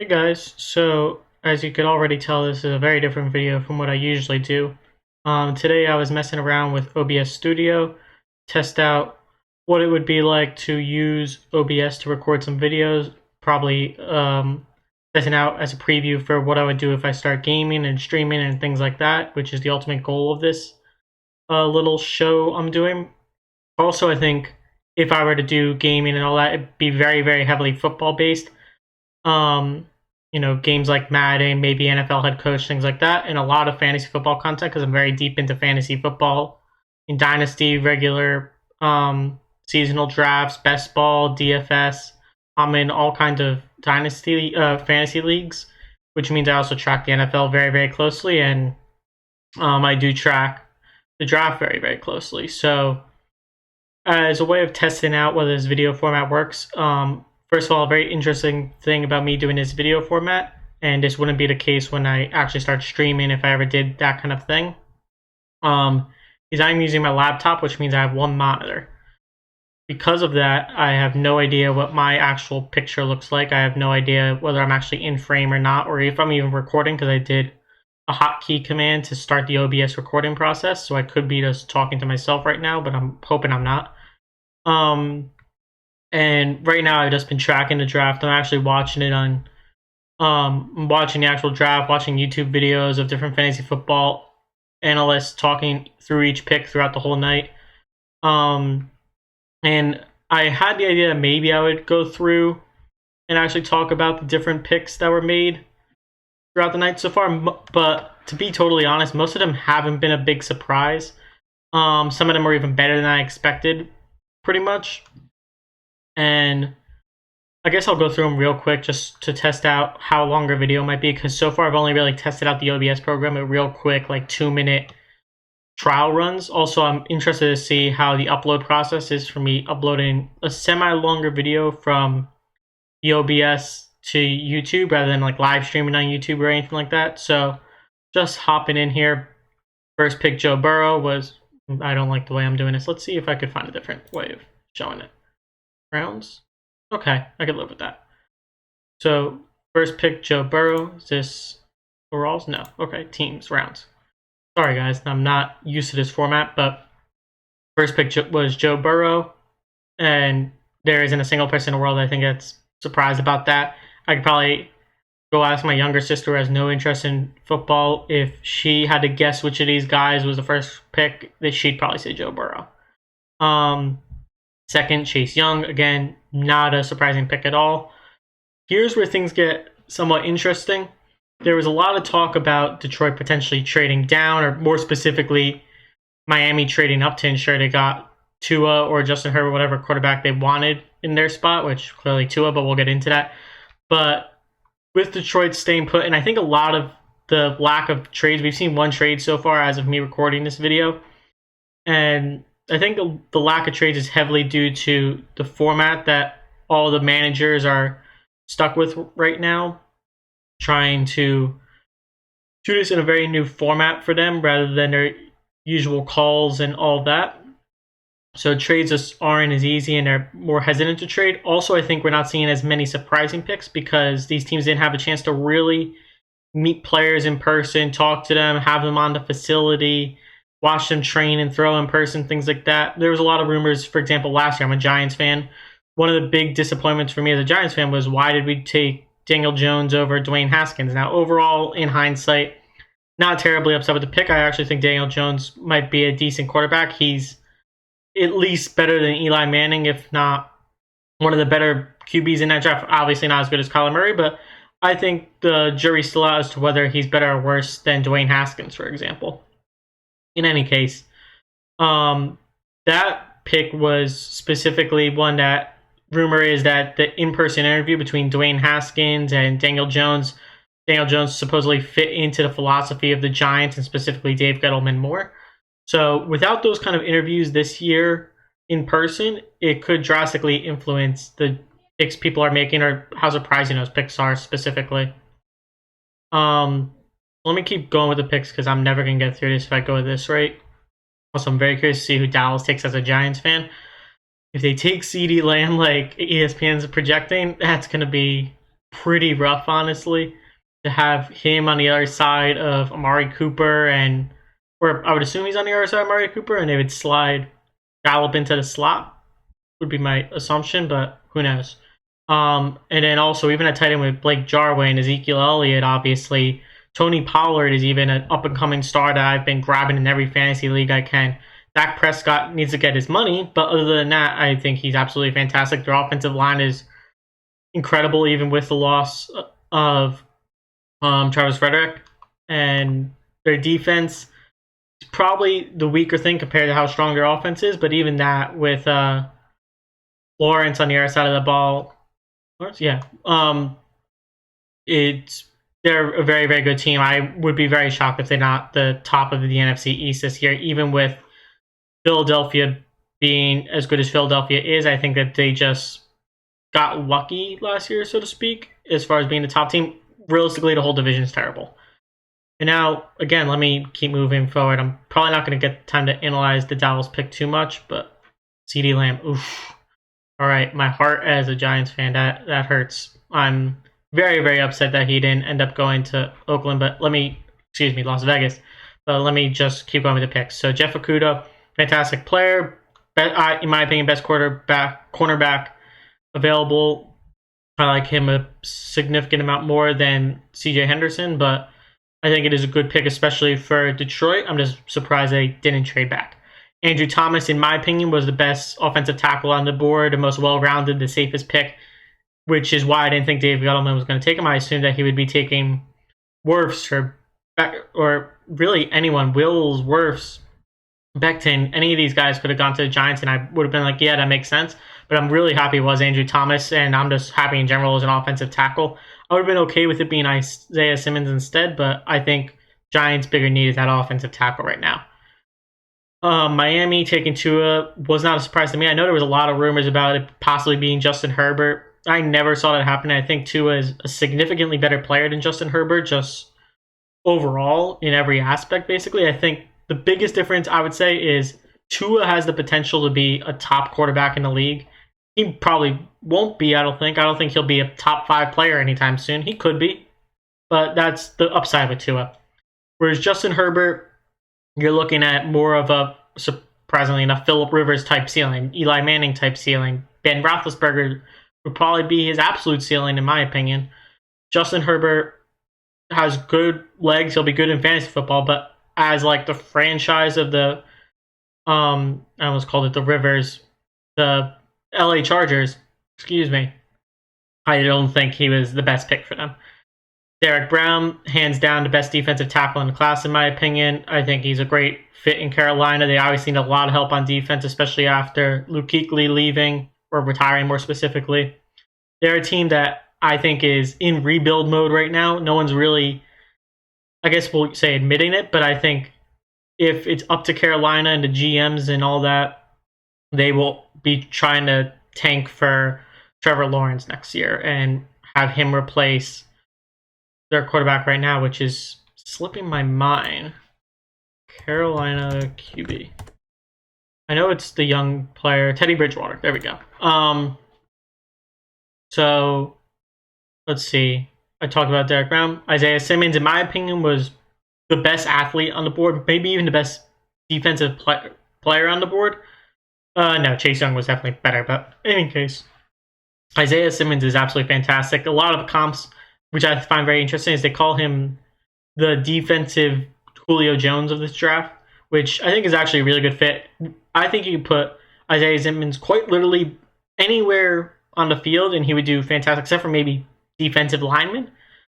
Hey guys, so as you could already tell, this is a very different video from what I usually do. Today I was messing around with OBS Studio, test out what it would be like to use OBS to record some videos, probably testing out as a preview for what I would do if I start gaming and streaming and things like that, which is the ultimate goal of this little show I'm doing. Also, I think if I were to do gaming and all that, it'd be very, very heavily football based. um, games like Madden, maybe NFL head coach, things like that, and a lot of fantasy football content because I'm very deep into fantasy football in Dynasty, regular seasonal drafts, best ball, DFS. I'm in all kinds of Dynasty fantasy leagues, which means I also track the NFL very, very closely, and I do track the draft very, very closely. So as a way of testing out whether this video format works, first of all, a very interesting thing about me doing this video format, and this wouldn't be the case when I actually start streaming if I ever did that kind of thing, is I'm using my laptop, which means I have one monitor. Because of that, I have no idea what my actual picture looks like. I have no idea whether I'm actually in frame or not, or if I'm even recording, because I did a hotkey command to start the OBS recording process, so I could be just talking to myself right now, but I'm hoping I'm not. And right now I've just been tracking the draft. I'm actually watching it on watching the actual draft, watching YouTube videos of different fantasy football analysts talking through each pick throughout the whole night. And I had the idea that maybe I would go through and actually talk about the different picks that were made throughout the night so far. But to be totally honest, most of them haven't been a big surprise. Some of them are even better than I expected, pretty much. And I guess I'll go through them real quick just to test out how long a video might be, because so far I've only really tested out the OBS program at real quick, like 2-minute trial runs. Also, I'm interested to see how the upload process is for me uploading a semi-longer video from the OBS to YouTube rather than like live streaming on YouTube or anything like that. So just hopping in here. First pick, Joe Burrow, was, I don't like the way I'm doing this. Let's see if I could find a different way of showing it. Rounds? Okay, I could live with that. So, first pick, Joe Burrow. Is this overalls? No. Okay, teams, rounds. Sorry, guys, I'm not used to this format, but first pick was Joe Burrow, and there isn't a single person in the world I think that's surprised about that. I could probably go ask my younger sister who has no interest in football if she had to guess which of these guys was the first pick, that she'd probably say Joe Burrow. Second, Chase Young. Again, not a surprising pick at all. Here's where things get somewhat interesting. There was a lot of talk about Detroit potentially trading down, or more specifically, Miami trading up to ensure they got Tua or Justin Herbert, whatever quarterback they wanted in their spot, which clearly Tua, but we'll get into that. But with Detroit staying put, and I think a lot of the lack of trades, we've seen one trade so far as of me recording this video, and I think the lack of trades is heavily due to the format that all the managers are stuck with right now, trying to do this in a very new format for them rather than their usual calls and all that. So trades just aren't as easy and they're more hesitant to trade. Also, I think we're not seeing as many surprising picks because these teams didn't have a chance to really meet players in person, talk to them, have them on the facility, watch them train and throw in person, things like that. There was a lot of rumors, for example, last year, I'm a Giants fan. One of the big disappointments for me as a Giants fan was, why did we take Daniel Jones over Dwayne Haskins? Now, overall, in hindsight, not terribly upset with the pick. I actually think Daniel Jones might be a decent quarterback. He's at least better than Eli Manning, if not one of the better QBs in that draft. Obviously not as good as Kyler Murray, but I think the jury's still out as to whether he's better or worse than Dwayne Haskins, for example. In any case, that pick was specifically one that rumor is that the in-person interview between Dwayne Haskins and Daniel Jones supposedly fit into the philosophy of the Giants and specifically Dave Gettleman more. So without those kind of interviews this year in person, it could drastically influence the picks people are making or how surprising those picks are specifically. Let me keep going with the picks because I'm never going to get through this if I go at this rate. Also, I'm very curious to see who Dallas takes as a Giants fan. If they take CeeDee Lamb like ESPN's projecting, that's going to be pretty rough, honestly, to have him on the other side of Amari Cooper or I would assume he's on the other side of Amari Cooper, and they would slide Gallup into the slot, would be my assumption, but who knows? And then also, even at tight end with Blake Jarwin and Ezekiel Elliott, obviously, Tony Pollard is even an up and coming star that I've been grabbing in every fantasy league I can. Dak Prescott needs to get his money, but other than that, I think he's absolutely fantastic. Their offensive line is incredible, even with the loss of Travis Frederick, and their defense is probably the weaker thing compared to how strong their offense is. But even that, with Lawrence on the other side of the ball, Lawrence, yeah, it's they're a very, very good team. I would be very shocked if they're not the top of the NFC East this year, even with Philadelphia being as good as Philadelphia is. I think that they just got lucky last year, so to speak, as far as being the top team. Realistically, the whole division is terrible. And now, again, let me keep moving forward. I'm probably not going to get time to analyze the Dallas pick too much, but CeeDee Lamb, oof. All right, my heart as a Giants fan, that hurts. I'm very, very upset that he didn't end up going to Oakland, but Las Vegas. But let me just keep going with the picks. So Jeff Okudah, fantastic player. In my opinion, best cornerback available. I like him a significant amount more than CJ Henderson, but I think it is a good pick, especially for Detroit. I'm just surprised they didn't trade back. Andrew Thomas, in my opinion, was the best offensive tackle on the board, the most well-rounded, the safest pick, which is why I didn't think Dave Gettleman was going to take him. I assumed that he would be taking Wirfs or really anyone, Wills, Wirfs, Becton. Any of these guys could have gone to the Giants, and I would have been like, yeah, that makes sense. But I'm really happy it was Andrew Thomas, and I'm just happy in general as an offensive tackle. I would have been okay with it being Isaiah Simmons instead, but I think Giants' bigger need is that offensive tackle right now. Miami taking Tua was not a surprise to me. I know there was a lot of rumors about it possibly being Justin Herbert. I never saw that happen. I think Tua is a significantly better player than Justin Herbert, just overall in every aspect, basically. I think the biggest difference, I would say, is Tua has the potential to be a top quarterback in the league. He probably won't be, I don't think. I don't think he'll be a top 5 player anytime soon. He could be, but that's the upside with Tua. Whereas Justin Herbert, you're looking at more of a, surprisingly enough, Phillip Rivers type ceiling, Eli Manning type ceiling. Ben Roethlisberger would probably be his absolute ceiling, in my opinion. Justin Herbert has good legs. He'll be good in fantasy football, but as like the franchise of the, I almost called it the Rivers, the LA Chargers, excuse me, I don't think he was the best pick for them. Derek Brown, hands down, the best defensive tackle in the class, in my opinion. I think he's a great fit in Carolina. They obviously need a lot of help on defense, especially after Luke Kuechly leaving, or retiring more specifically. They're a team that I think is in rebuild mode right now. No one's really, I guess we'll say, admitting it, but I think if it's up to Carolina and the GMs and all that, they will be trying to tank for Trevor Lawrence next year and have him replace their quarterback right now, which is slipping my mind. Carolina QB. I know it's the young player, Teddy Bridgewater. There we go. So let's see. I talked about Derek Brown. Isaiah Simmons, in my opinion, was the best athlete on the board, maybe even the best defensive player on the board. No, Chase Young was definitely better, but in any case, Isaiah Simmons is absolutely fantastic. A lot of comps, which I find very interesting, is they call him the defensive Julio Jones of this draft, which I think is actually a really good fit. I think you could put Isaiah Simmons quite literally anywhere on the field, and he would do fantastic, except for maybe defensive lineman.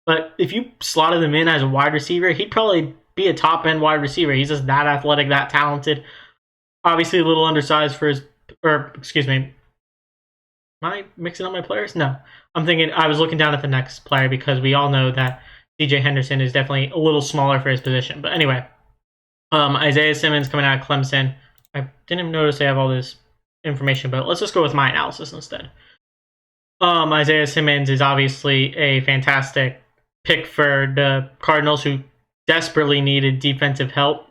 But if you slotted him in as a wide receiver, he'd probably be a top-end wide receiver. He's just that athletic, that talented. Obviously a little undersized for his, or excuse me, am I mixing up my players? No. I was looking down at the next player because we all know that CJ Henderson is definitely a little smaller for his position. But anyway, Isaiah Simmons coming out of Clemson. I didn't even notice I have all this information, but let's just go with my analysis instead. Isaiah Simmons is obviously a fantastic pick for the Cardinals, who desperately needed defensive help.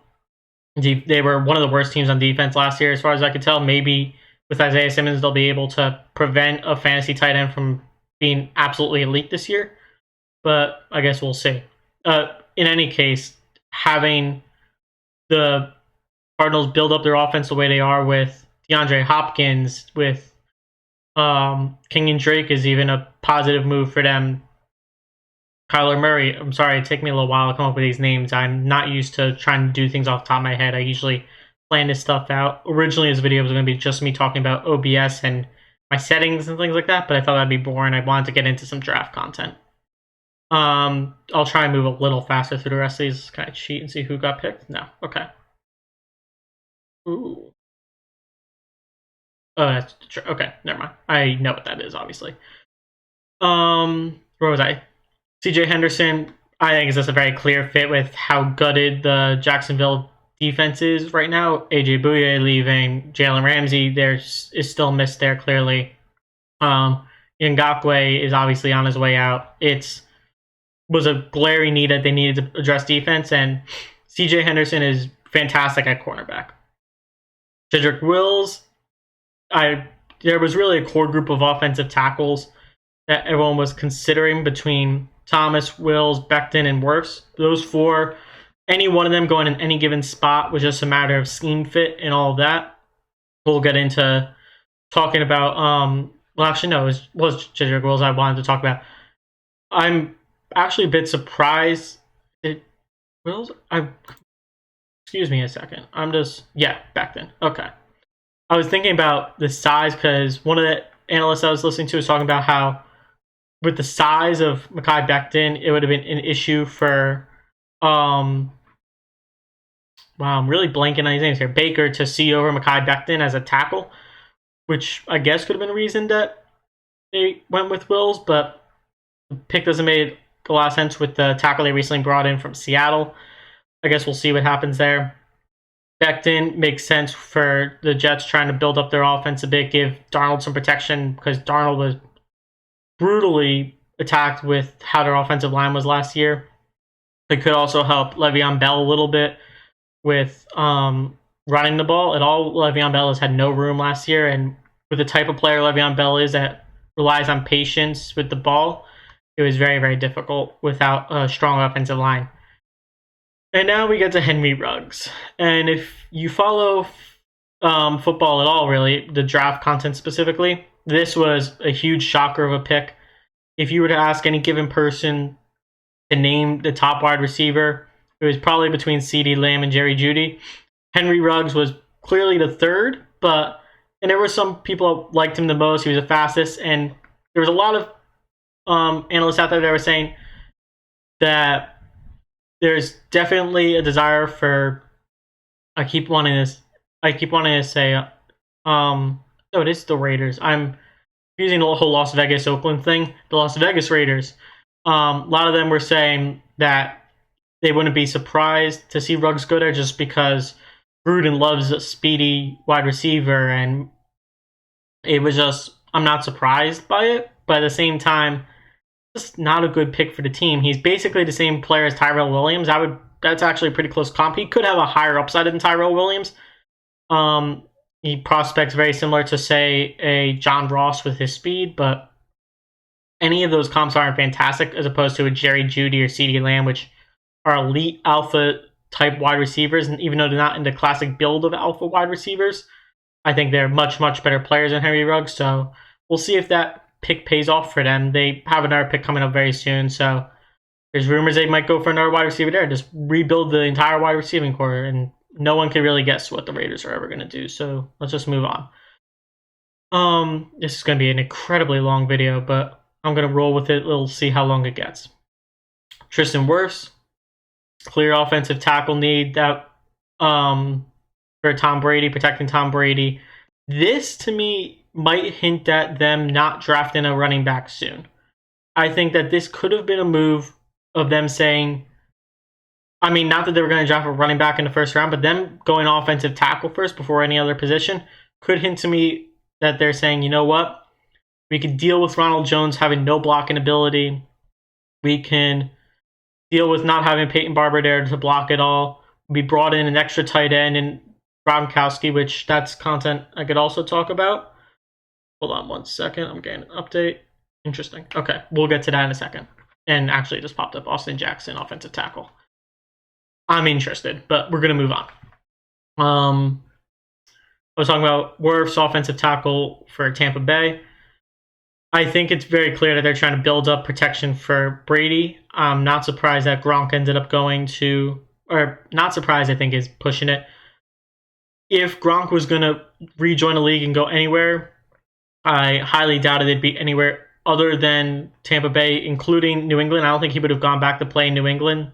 They were one of the worst teams on defense last year, as far as I could tell. Maybe with Isaiah Simmons, they'll be able to prevent a fantasy tight end from being absolutely elite this year, but I guess we'll see. In any case, having the Cardinals build up their offense the way they are with DeAndre Hopkins, with Kenyon Drake is even a positive move for them. Kyler Murray, I'm sorry, it took me a little while to come up with these names. I'm not used to trying to do things off the top of my head. I usually plan this stuff out. Originally, this video was going to be just me talking about OBS and my settings and things like that, but I thought that'd be boring. I wanted to get into some draft content. I'll try and move a little faster through the rest of these. Can I cheat and see who got picked? No. Okay. Ooh. Oh, that's true. Okay, never mind. I know what that is, obviously. Where was I? CJ Henderson, I think, is just a very clear fit with how gutted the Jacksonville defense is right now. AJ Bouye leaving, Jalen Ramsey, there is still missed there clearly. Ngakoue is obviously on his way out. It was a glaring need that they needed to address defense, and CJ Henderson is fantastic at cornerback. Jedrick Wills, there was really a core group of offensive tackles that everyone was considering between Thomas, Wills, Becton, and Wirfs. Those four, any one of them going in any given spot was just a matter of scheme fit and all of that. We'll get into talking about, well, actually, no, it was Jedrick Wills I wanted to talk about. I'm actually a bit surprised. Wills? Excuse me a second. Becton. Okay. I was thinking about the size because one of the analysts I was listening to was talking about how with the size of Mekhi Becton, it would have been an issue for wow, I'm really blanking on his names here. Baker to see over Mekhi Becton as a tackle, which I guess could have been a reason that they went with Wills, but the pick doesn't make a lot of sense with the tackle they recently brought in from Seattle. I guess we'll see what happens there. Becton makes sense for the Jets trying to build up their offense a bit, give Darnold some protection because Darnold was brutally attacked with how their offensive line was last year. It could also help Le'Veon Bell a little bit with running the ball. At all, Le'Veon Bell has had no room last year, and with the type of player Le'Veon Bell is that relies on patience with the ball, it was very, very difficult without a strong offensive line. And now we get to Henry Ruggs. And if you follow football at all, really, the draft content specifically, this was a huge shocker of a pick. If you were to ask any given person to name the top wide receiver, it was probably between CeeDee Lamb and Jerry Jeudy. Henry Ruggs was clearly the third, and there were some people that liked him the most. He was the fastest, and there was a lot of analysts out there that were saying that there's definitely a desire for. I keep wanting to say, it is the Raiders. I'm using the whole Las Vegas Oakland thing. The Las Vegas Raiders. A lot of them were saying that they wouldn't be surprised to see Ruggs go there just because Gruden loves a speedy wide receiver, and it was just, I'm not surprised by it, but at the same time, just not a good pick for the team. He's basically the same player as Tyrell Williams. That's actually a pretty close comp. He could have a higher upside than Tyrell Williams. He prospects very similar to, say, a John Ross with his speed, but any of those comps aren't fantastic as opposed to a Jerry Jeudy or CeeDee Lamb, which are elite alpha type wide receivers. And even though they're not in the classic build of alpha wide receivers, I think they're much, much better players than Henry Ruggs. So we'll see if that pick pays off for them. They have another pick coming up very soon, so there's rumors they might go for another wide receiver there, just rebuild the entire wide receiving core, and no one can really guess what the Raiders are ever going to do, so let's just move on. This is going to be an incredibly long video, but I'm going to roll with it. We'll see how long it gets. Tristan Wirfs, clear offensive tackle need that for Tom Brady, protecting Tom Brady. This, to me, might hint at them not drafting a running back soon. I think that this could have been a move of them saying, not that they were going to draft a running back in the first round, but them going offensive tackle first before any other position could hint to me that they're saying, you know what, we can deal with Ronald Jones having no blocking ability. We can deal with not having Peyton Barber there to block it all. We brought in an extra tight end and Gronkowski, which that's content I could also talk about. Hold on one second. I'm getting an update. Interesting. Okay, we'll get to that in a second. And actually, it just popped up Austin Jackson, offensive tackle. I'm interested, but we're gonna move on. I was talking about Wirfs, offensive tackle for Tampa Bay. I think it's very clear that they're trying to build up protection for Brady. I'm not surprised that Gronk ended up going to, or not surprised, I think is pushing it. If Gronk was going to rejoin the league and go anywhere, I highly doubted it'd be anywhere other than Tampa Bay, including New England. I don't think he would have gone back to play in New England.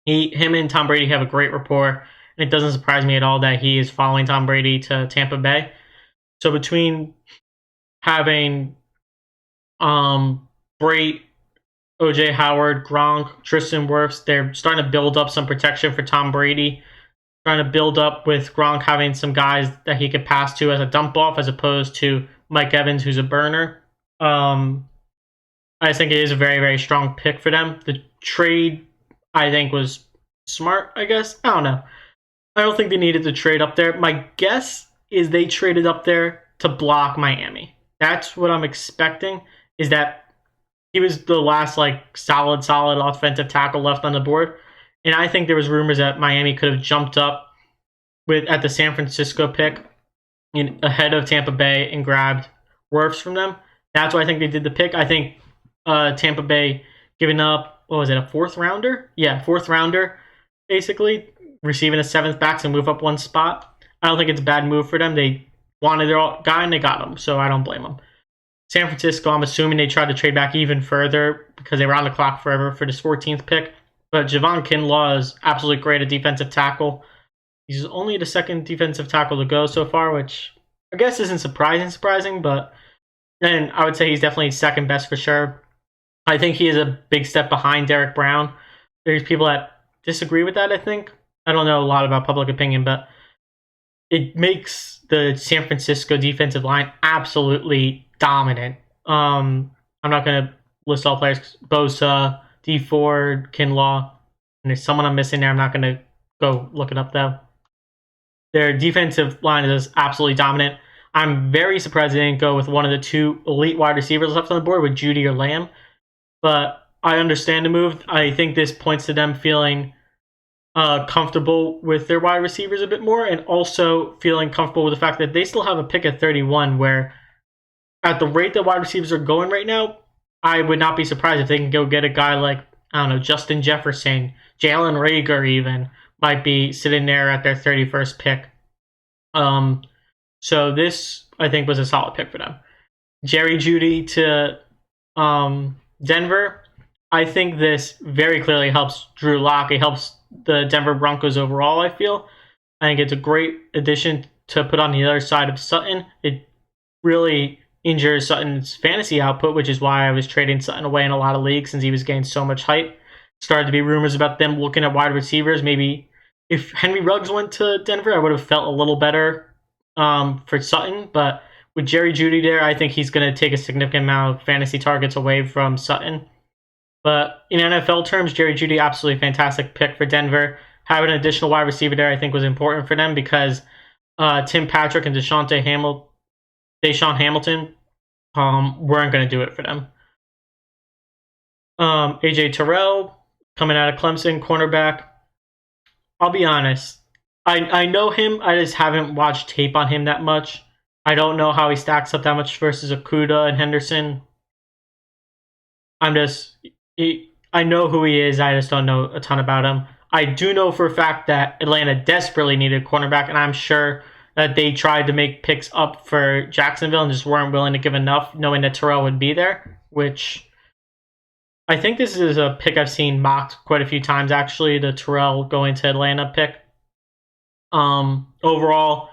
Him and Tom Brady have a great rapport, and it doesn't surprise me at all that he is following Tom Brady to Tampa Bay. So between having Brait, OJ Howard, Gronk, Tristan Wirfs, they're starting to build up some protection for Tom Brady. Trying to build up with Gronk having some guys that he could pass to as a dump off as opposed to Mike Evans, who's a burner. I just think it is a very, very strong pick for them. The trade, I think, was smart, I guess. I don't know. I don't think they needed to trade up there. My guess is they traded up there to block Miami. That's what I'm expecting, is that he was the last solid offensive tackle left on the board. And I think there was rumors that Miami could have jumped up at the San Francisco pick ahead of Tampa Bay and grabbed Wirfs from them. That's why I think they did the pick. I think Tampa Bay giving up, what was it, a fourth rounder? Yeah, fourth rounder, basically, receiving a seventh back to move up one spot. I don't think it's a bad move for them. They wanted their guy and they got him, so I don't blame them. San Francisco, I'm assuming they tried to trade back even further because they were on the clock forever for this 14th pick. But Javon Kinlaw is absolutely great at defensive tackle. He's only the second defensive tackle to go so far, which I guess isn't surprising, but and I would say he's definitely second best for sure. I think he is a big step behind Derek Brown. There's people that disagree with that, I think. I don't know a lot about public opinion, but it makes the San Francisco defensive line absolutely dominant. I'm not going to list all players. Bosa, D Ford, Kinlaw, and there's someone I'm missing there. I'm not going to go look it up, though. Their defensive line is absolutely dominant. I'm very surprised they didn't go with one of the two elite wide receivers left on the board with Judy or Lamb. But I understand the move. I think this points to them feeling comfortable with their wide receivers a bit more, and also feeling comfortable with the fact that they still have a pick at 31, where at the rate that wide receivers are going right now, I would not be surprised if they can go get a guy like, I don't know, Justin Jefferson, Jalen Reagor even, might be sitting there at their 31st pick. So this, I think, was a solid pick for them. Jerry Jeudy to Denver. I think this very clearly helps Drew Lock. It helps the Denver Broncos overall, I feel. I think it's a great addition to put on the other side of Sutton. It really injures Sutton's fantasy output, which is why I was trading Sutton away in a lot of leagues since he was getting so much hype. Started to be rumors about them looking at wide receivers. Maybe if Henry Ruggs went to Denver, I would have felt a little better for Sutton. But with Jerry Jeudy there, I think he's going to take a significant amount of fantasy targets away from Sutton. But in NFL terms, Jerry Jeudy, absolutely fantastic pick for Denver. Having an additional wide receiver there, I think, was important for them because Tim Patrick and Deshaun Hamilton weren't going to do it for them. AJ Terrell coming out of Clemson, cornerback. I'll be honest. I know him. I just haven't watched tape on him that much. I don't know how he stacks up that much versus Okudah and Henderson. I know who he is. I just don't know a ton about him. I do know for a fact that Atlanta desperately needed a cornerback, and I'm sure that they tried to make picks up for Jacksonville and just weren't willing to give enough, knowing that Terrell would be there, which I think this is a pick I've seen mocked quite a few times, actually, the Terrell going to Atlanta pick. Overall,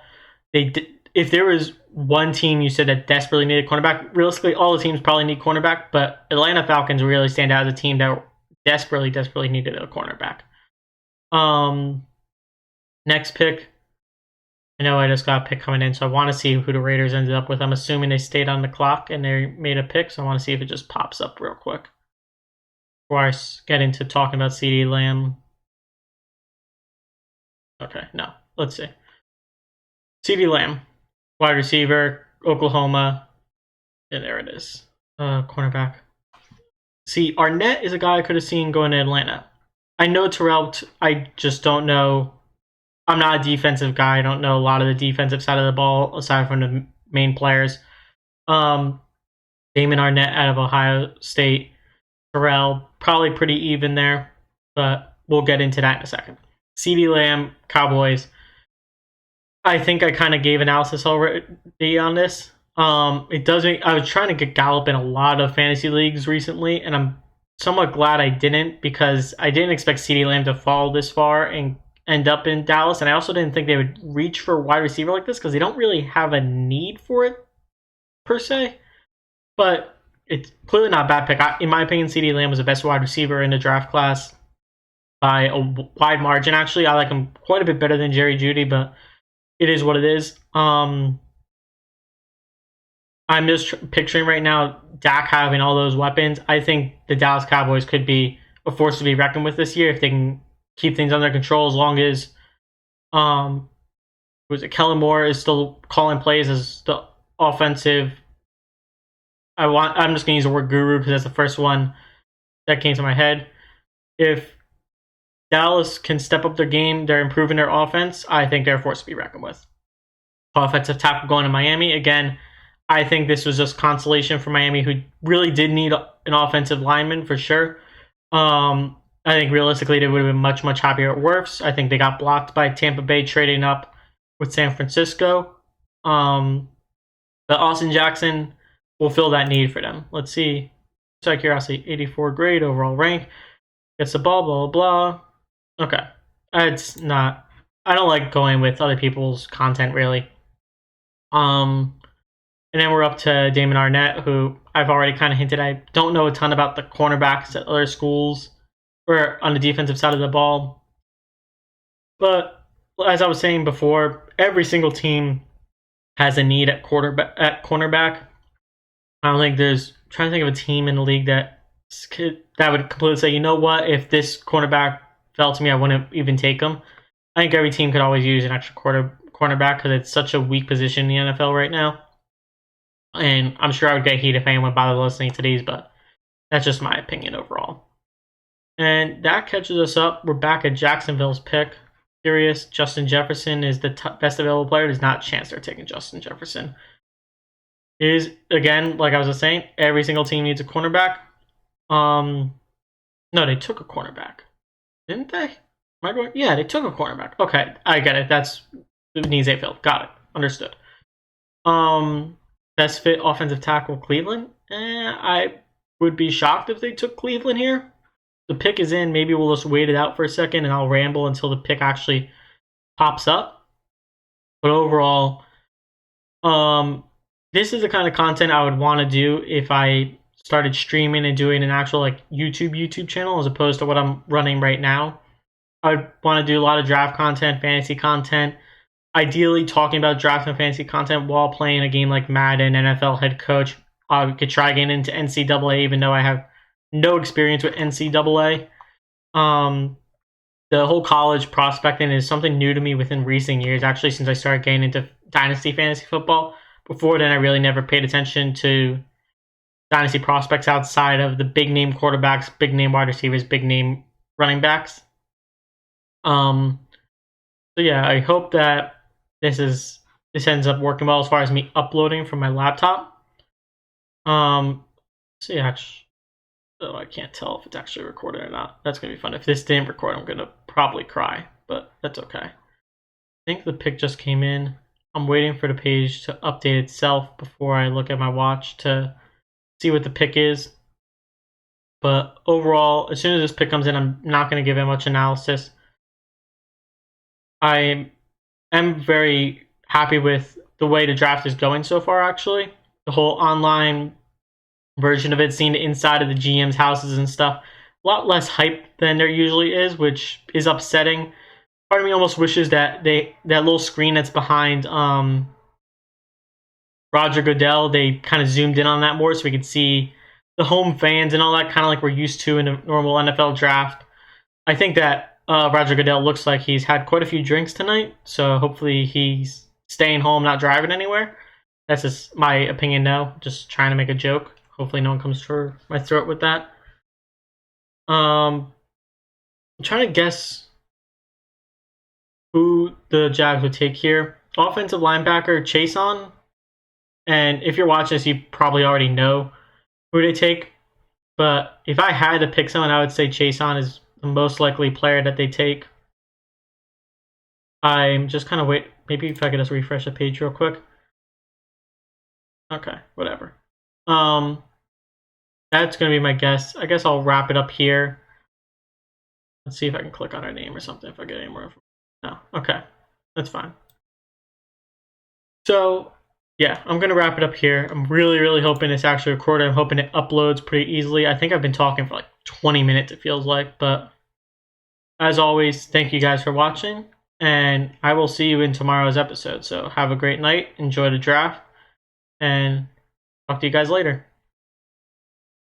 if there was one team you said that desperately needed cornerback, realistically, all the teams probably need cornerback, but Atlanta Falcons really stand out as a team that desperately needed a cornerback. Next pick. I know I just got a pick coming in, so I want to see who the Raiders ended up with. I'm assuming they stayed on the clock and they made a pick, so I want to see if it just pops up real quick before I get into talking about CeeDee Lamb. Okay, no. Let's see. CeeDee Lamb, wide receiver, Oklahoma. Yeah, there it is. Cornerback. See, Arnett is a guy I could have seen going to Atlanta. I know Terrell. I just don't know. I'm not a defensive guy. I don't know a lot of the defensive side of the ball aside from the main players. Um, Damon Arnett out of Ohio State. Terrell, probably pretty even there, but we'll get into that in a second. CeeDee Lamb, Cowboys. I think I kind of gave analysis already on this. It does make. I was trying to get Gallup in a lot of fantasy leagues recently, and I'm somewhat glad I didn't because I didn't expect CeeDee Lamb to fall this far and end up in Dallas, and I also didn't think they would reach for a wide receiver like this because they don't really have a need for it per se. But it's clearly not a bad pick. In my opinion, CeeDee Lamb was the best wide receiver in the draft class by a wide margin. Actually, I like him quite a bit better than Jerry Jeudy, but it is what it is. I'm just picturing right now Dak having all those weapons. I think the Dallas Cowboys could be a force to be reckoned with this year if they can keep things under control. As long as Kellen Moore is still calling plays as the offensive. I'm just gonna use the word guru because that's the first one that came to my head. If Dallas can step up their game, they're improving their offense. I think they're a force to be reckoned with. Offensive tackle going to Miami again. I think this was just consolation for Miami, who really did need an offensive lineman for sure. I think realistically they would have been much, much happier at Wirfs. I think they got blocked by Tampa Bay trading up with San Francisco. But Austin Jackson will fill that need for them. Let's see. Just out of curiosity, 84 grade, overall rank. Gets the ball, blah, blah, blah. Okay. It's not... I don't like going with other people's content, really. And then we're up to Damon Arnett, who I've already kind of hinted I don't know a ton about the cornerbacks at other schools or on the defensive side of the ball. But as I was saying before, every single team has a need at cornerback. I don't think there's... I'm trying to think of a team in the league that would completely say, you know what, if this cornerback fell to me, I wouldn't even take him. I think every team could always use an extra cornerback because it's such a weak position in the NFL right now. And I'm sure I would get heat if anyone bothered listening to these, but that's just my opinion overall. And that catches us up. We're back at Jacksonville's pick. Serious. Justin Jefferson is the best available player. There's not a chance they're taking Justin Jefferson. It is, again, like I was just saying, every single team needs a cornerback. No, they took a cornerback. Didn't they? Am I going? Yeah, they took a cornerback. Okay, I get it. That's needs a field. Got it. Understood. Best fit offensive tackle Cleveland. I would be shocked if they took Cleveland here. The pick is in. Maybe we'll just wait it out for a second and I'll ramble until the pick actually pops up. But overall, this is the kind of content I would want to do if I started streaming and doing an actual like YouTube channel as opposed to what I'm running right now. I would want to do a lot of draft content, fantasy content, ideally talking about draft and fantasy content while playing a game like Madden, NFL head coach. I could try getting into NCAA even though I have no experience with NCAA. The whole college prospecting is something new to me within recent years, actually, since I started getting into Dynasty Fantasy Football. Before then, I really never paid attention to Dynasty prospects outside of the big name quarterbacks, big name wide receivers, big name running backs. So yeah, I hope that this ends up working well as far as me uploading from my laptop. So yeah, I can't tell if it's actually recorded or not. That's gonna be fun. If this didn't record, I'm gonna probably cry, but that's okay. I think the pick just came in. I'm waiting for the page to update itself before I look at my watch to see what the pick is. But overall, as soon as this pick comes in, I'm not going to give it much analysis. I am very happy with the way the draft is going so far, actually. The whole online version of it, seeing the inside of the GM's houses and stuff, a lot less hype than there usually is, which is upsetting. Part of me almost wishes that that little screen that's behind Roger Goodell, they kind of zoomed in on that more so we could see the home fans and all that, kind of like we're used to in a normal NFL draft. I think that Roger Goodell looks like he's had quite a few drinks tonight, so hopefully he's staying home, not driving anywhere. That's just my opinion now, just trying to make a joke. Hopefully no one comes for my throat with that. I'm trying to guess who the Jags would take here. Offensive linebacker Chaisson. And if you're watching this, you probably already know who they take. But if I had to pick someone, I would say Chaisson is the most likely player that they take. I'm just kind of wait. Maybe if I could just refresh the page real quick. Okay, whatever. That's gonna be my guess. I guess I'll wrap it up here. Let's see if I can click on her name or something if I get any more information. No, okay, that's fine. So yeah, I'm gonna wrap it up here. I'm really hoping it's actually recorded. I'm hoping it uploads pretty easily. I think I've been talking for like 20 minutes, it feels like, but as always, thank you guys for watching, and I will see you in tomorrow's episode. So have a great night, enjoy the draft, and talk to you guys later.